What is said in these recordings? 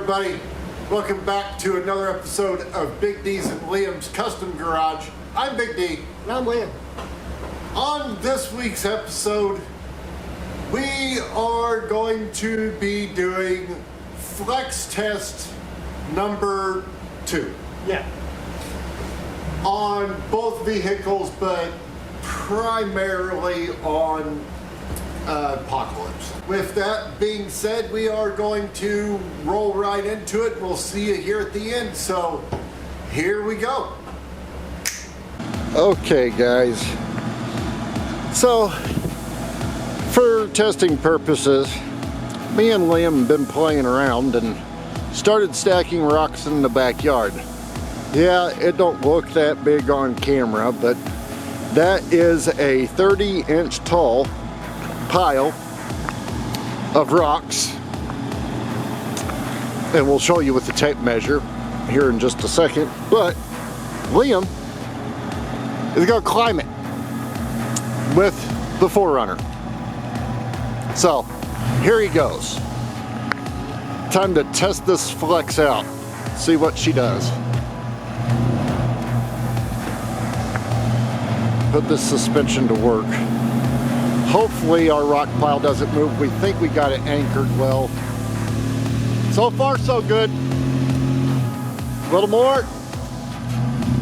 everybody. Welcome back to another episode of Big D's and Liam's Custom Garage. I'm Big D. And I'm Liam. On this week's episode, we are going to be doing flex test number 2. Yeah. On both vehicles, but primarily on Apocalypse. With that being said, we are going to roll right into it. We'll see you here at the end. So here we go. Okay, guys. So for testing purposes, me and Liam have been playing around and started stacking rocks in the backyard. Yeah, it don't look that big on camera, but that is a 30-inch tall pile of rocks, and we'll show you with the tape measure here in just a second. But Liam is going to climb it with the 4Runner. So here he goes. Time to test this flex out, see what she does. Put this suspension to work. Hopefully our rock pile doesn't move. We think we got it anchored well. So far so good. A little more.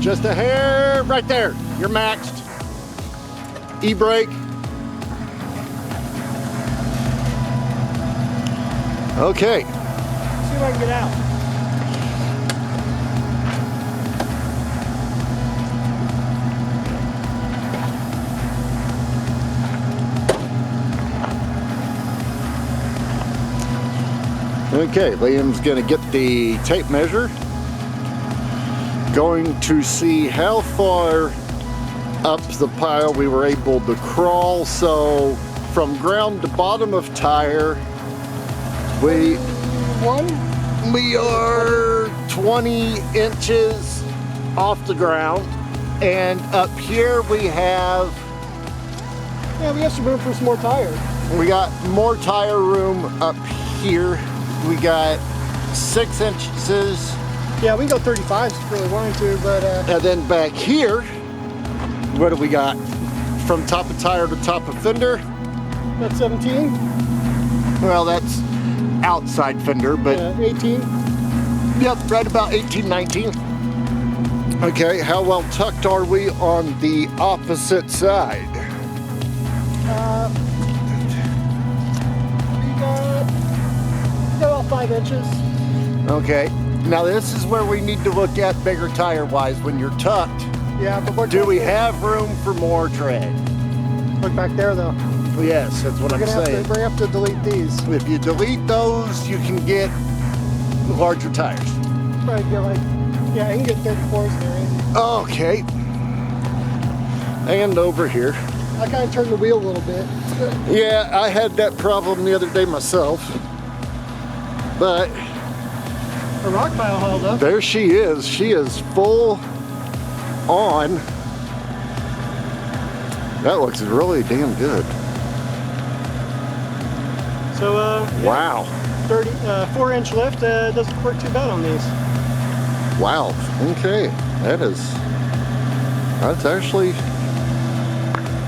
Just a hair right there. You're maxed. E-brake. Okay. See if I can get out. Okay, Liam's gonna get the tape measure. Going to see how far up the pile we were able to crawl. So from ground to bottom of tire, we are 20 inches off the ground, and up here we have some room for some more tire. We got more tire room up here. We got 6 inches. Yeah, we can go 35 if you really wanted to, but and then back here, what do we got? From top of tire to top of fender? that's 17. Well, that's outside fender, but 18. yep, right about 18, 19. Okay, how well tucked are we on the opposite side? We got about 5 inches. Okay, now this is where we need to look at bigger tire wise when you're tucked. Yeah, but Do we have room for more tread? Look back there though. Yes, that's what I'm saying. We're gonna have to delete these. If you delete those, you can get larger tires. Probably get like, yeah, you can get 34s there. Okay. And over here. I kind of turned the wheel a little bit. Yeah, I had that problem the other day myself. But The rock pile held up. there she is. She is full on. That looks really damn good. So, Wow. 4-inch lift doesn't work too bad on these. Wow. Okay.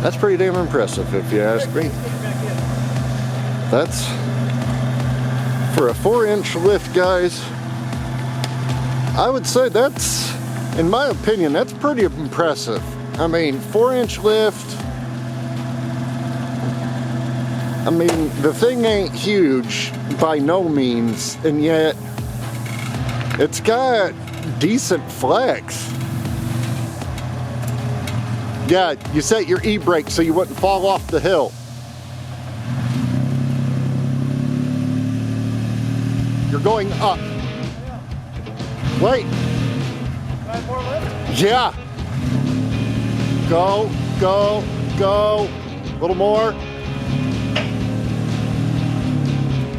That's pretty damn impressive if you ask me. That's, for a 4-inch lift, guys, I would say that's, in my opinion, that's pretty impressive. I mean, 4-inch lift, I mean, the thing ain't huge by no means, and yet it's got decent flex. Yeah, you set your e-brake so you wouldn't fall off the hill. You're going up. Wait. More lift? Yeah. Go, go, go. A little more.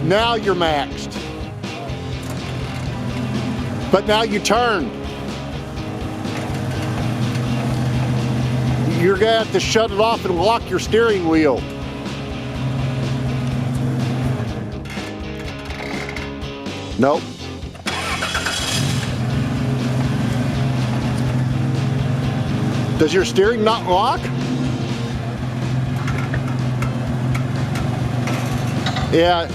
Now you're maxed. But now you turn. You're gonna have to shut it off and lock your steering wheel. Nope. Does your steering not lock? Yeah.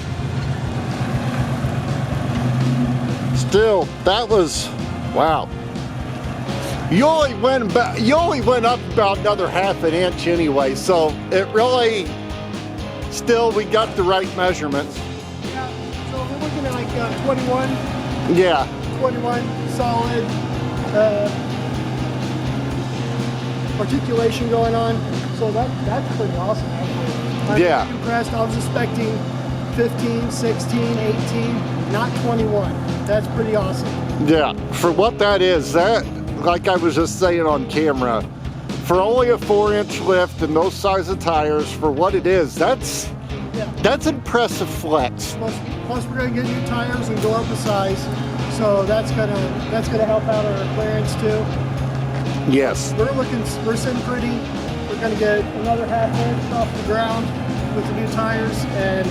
Still, that was, wow. You only went up about another ½ an inch anyway, so it really, still, we got the right measurements. Yeah, so we're looking at like 21. Yeah. 21 solid articulation going on. So that's pretty awesome. I'm Yeah. impressed. I was expecting 15, 16, 18, not 21. That's pretty awesome. Yeah, for what that is, that, like I was just saying on camera, for only a 4-inch lift and those size of tires, for what it is, that's impressive flex. Plus we're gonna get new tires and go up a size. So that's gonna help out our clearance too. Yes. We're sitting pretty. We're gonna get another ½ inch off the ground with the new tires, and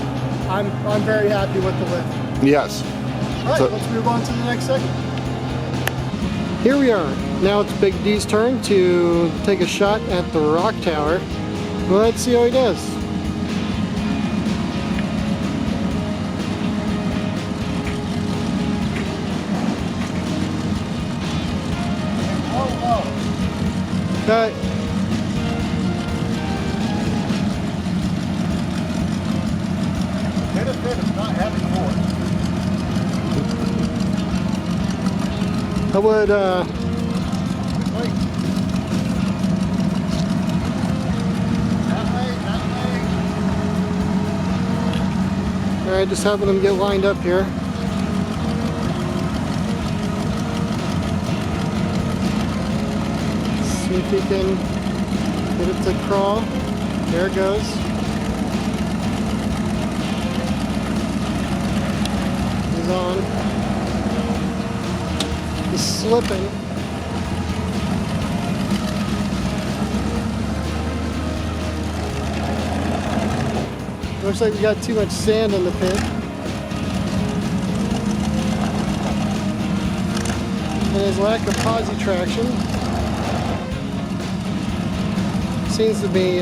I'm very happy with the lift. Yes. All right, So, let's move on to the next segment. Here we are. Now it's Big D's turn to take a shot at the rock tower. Well, let's see how he does. Okay. benefit of not having more. I would, Wait. That way. all right, just having them get lined up here. See if he can get it to crawl. There it goes. He's on. He's slipping. Looks like we got too much sand in the pit. And his lack of posi traction seems to be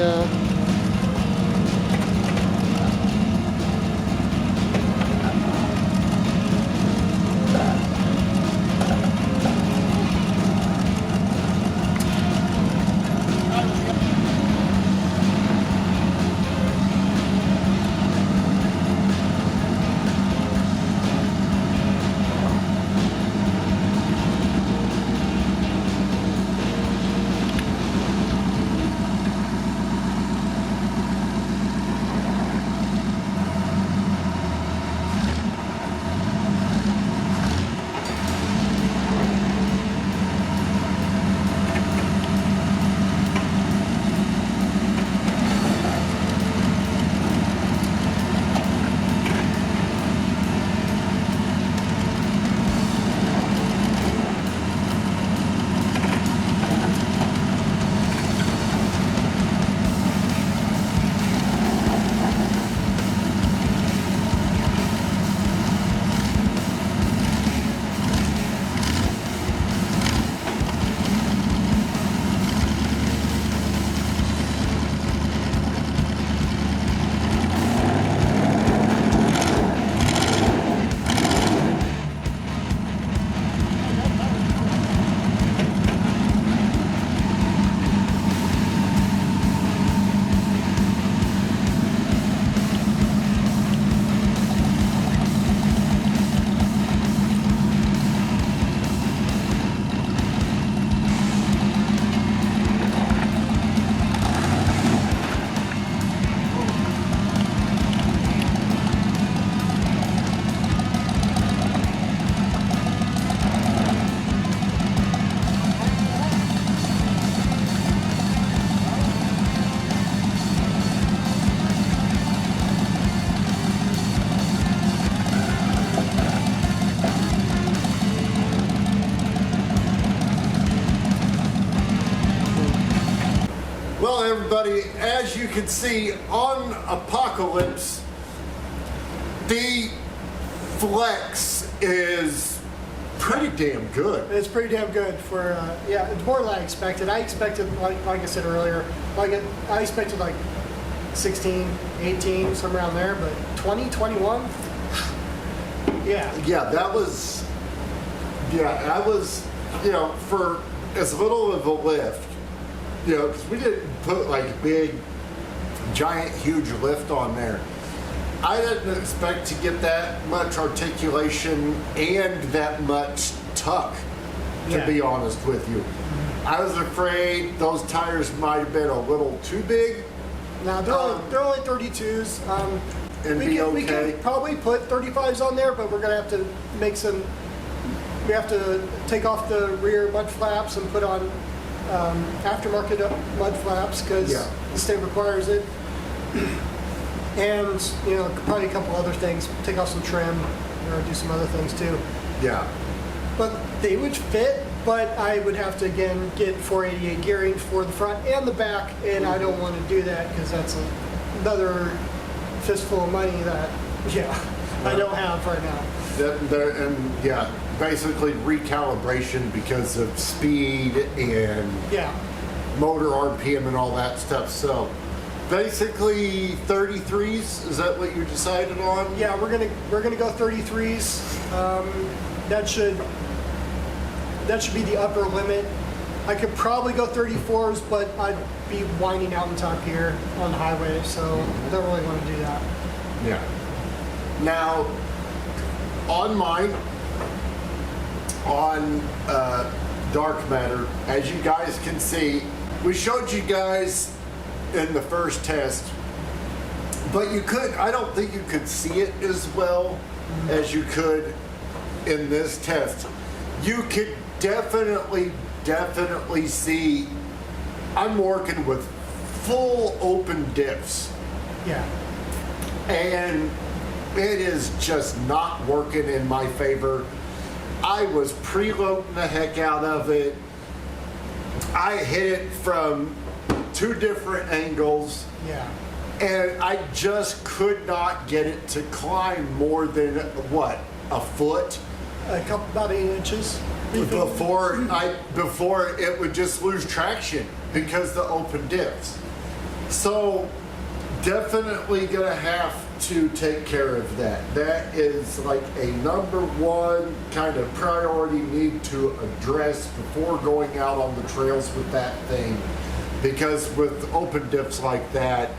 Well, everybody, as you can see on Apocalypse, the flex is pretty damn good. It's pretty damn good for, yeah, it's more than I expected. I expected, like I said earlier, I expected like 16, 18, somewhere around there, but 20, 21? Yeah. Yeah, that was, you know, for as little of a lift, you know, because we didn't put like big, giant, huge lift on there. I didn't expect to get that much articulation and that much tuck, to be honest with you. I was afraid those tires might have been a little too big. No, they're only 32s. And we could probably put 35s on there, but we're going to have to make some, we have to take off the rear mud flaps and put on aftermarket mud flaps because the state requires it. And, you know, probably a couple other things, take off some trim or do some other things too. Yeah. But they would fit, but I would have to, again, get 488 gearing for the front and the back, and I don't want to do that because that's another fistful of money that, I don't have right now. And yeah, basically recalibration because of speed and motor RPM and all that stuff. So basically 33s, is that what you decided on? Yeah, we're gonna go 33s. That should be the upper limit. I could probably go 34s, but I'd be winding out in top gear on the highway, so I don't really want to do that. Yeah. Now, on mine, on Dark Matter, as you guys can see, we showed you guys in the first test, but I don't think you could see it as well as you could in this test. You could definitely see I'm working with full open diffs. Yeah. And it is just not working in my favor. I was preloading the heck out of it. I hit it from 2 different angles. Yeah. And I just could not get it to climb more than, what, a foot? About 8 inches. Before it would just lose traction because the open diffs. So definitely gonna have to take care of that. That is like a #1 kind of priority need to address before going out on the trails with that thing. Because with open diffs like that,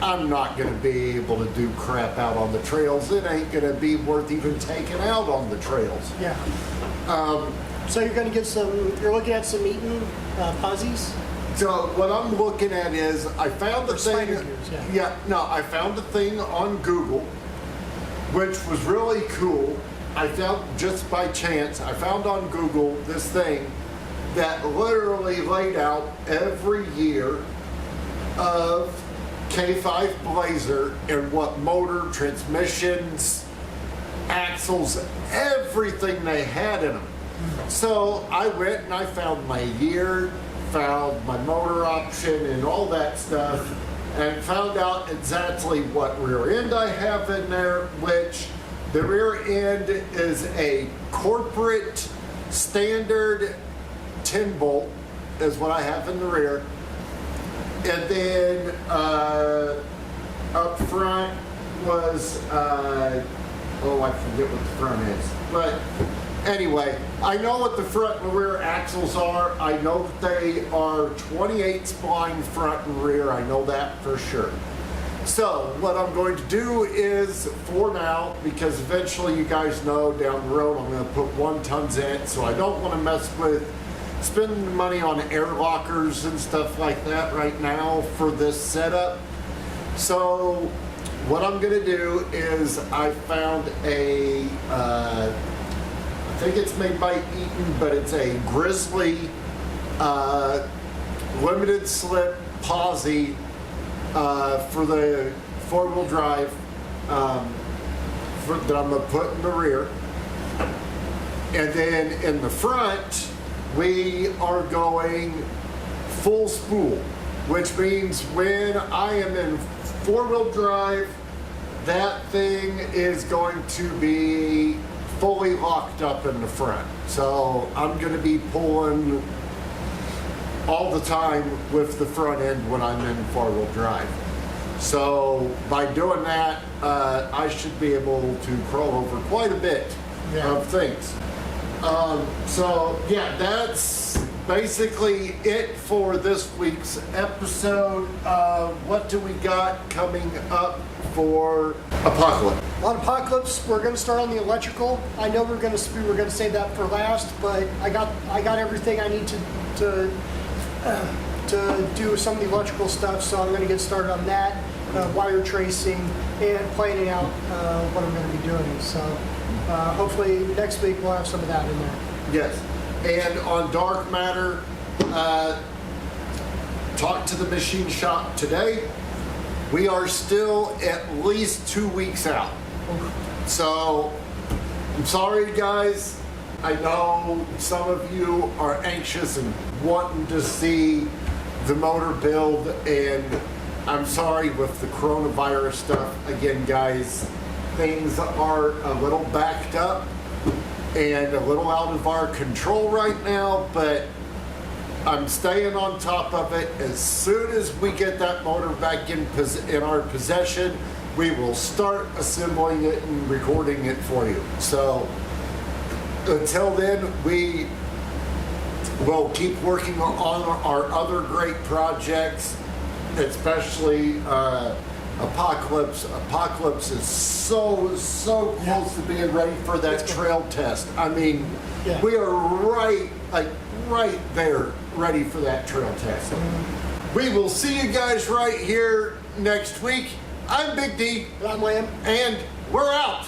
I'm not gonna be able to do crap out on the trails. It ain't gonna be worth even taking out on the trails. Yeah. So you're gonna get you're looking at some Eaton Puzzies? So what I'm looking at is I found the thing. I found the thing on Google, which was really cool. I found just by chance. I found on Google this thing that literally laid out every year of K5 Blazer and what motor, transmissions, axles, everything they had in them. So I went and I found my year, found my motor option and all that stuff, and found out exactly what rear end I have in there, which the rear end is a corporate standard 10 bolt is what I have in the rear. And then up front was, I forget what the front is. But anyway, I know what the front and rear axles are. I know that they are 28 spline front and rear. I know that for sure. So what I'm going to do is, for now, because eventually you guys know down the road I'm going to put 1-tons in it, so I don't want to mess with spending money on air lockers and stuff like that right now for this setup. So what I'm going to do is I found I think it's made by Eaton, but it's a Grizzly limited slip posi for the 4-wheel drive that I'm going to put in the rear. And then in the front, we are going full spool, which means when I am in 4-wheel drive, that thing is going to be fully locked up in the front. So I'm going to be pulling all the time with the front end when I'm in four-wheel drive. So by doing that, I should be able to crawl over quite a bit of things. So yeah, that's basically it for this week's episode. What do we got coming up for Apocalypse? On Apocalypse, we're going to start on the electrical. I know we're going to save that for last, but I got everything I need to do some of the electrical stuff, so I'm going to get started on that, wire tracing, and planning out what I'm going to be doing. So hopefully next week we'll have some of that in there. Yes. And on Dark Matter, talked to the machine shop today. We are still at least 2 weeks out. So I'm sorry, guys. I know some of you are anxious and wanting to see the motor build, and I'm sorry with the coronavirus stuff. Again, guys, things are a little backed up and a little out of our control right now, but I'm staying on top of it. As soon as we get that motor back in our possession, we will start assembling it and recording it for you. So until then, we will keep working on our other great projects, especially Apocalypse. Apocalypse is so close to being ready for that trail test. I mean, we are right there ready for that trail test. We will see you guys right here next week. I'm Big D. And I'm Liam. And we're out.